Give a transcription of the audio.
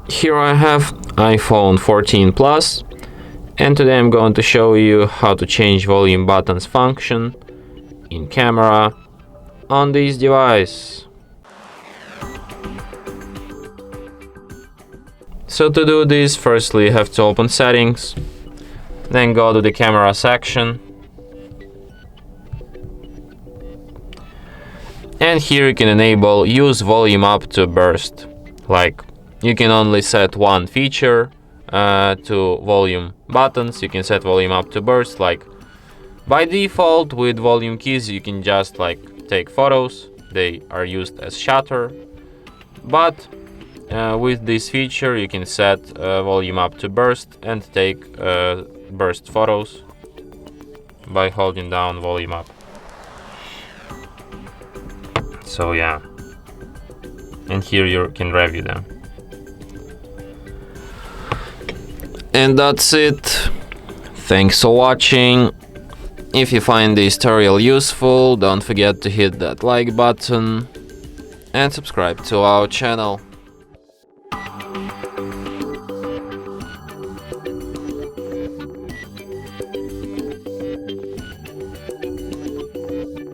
Here I have iPhone 14 Plus, and today I'm going to show you how to change volume buttons function in camera on this device. So to do this, firstly you have to open settings, then go to the camera section, and here you can enable use volume up to burst. Like, you can only set one feature to volume buttons. You can set volume up to burst. Like, by default with volume keys you can just take photos, they are used as shutter, but with this feature you can set volume up to burst and take burst photos by holding down volume up. So yeah, and here you can review them. And that's it. Thanks for watching. If you find this tutorial useful, don't forget to hit that like button and subscribe to our channel.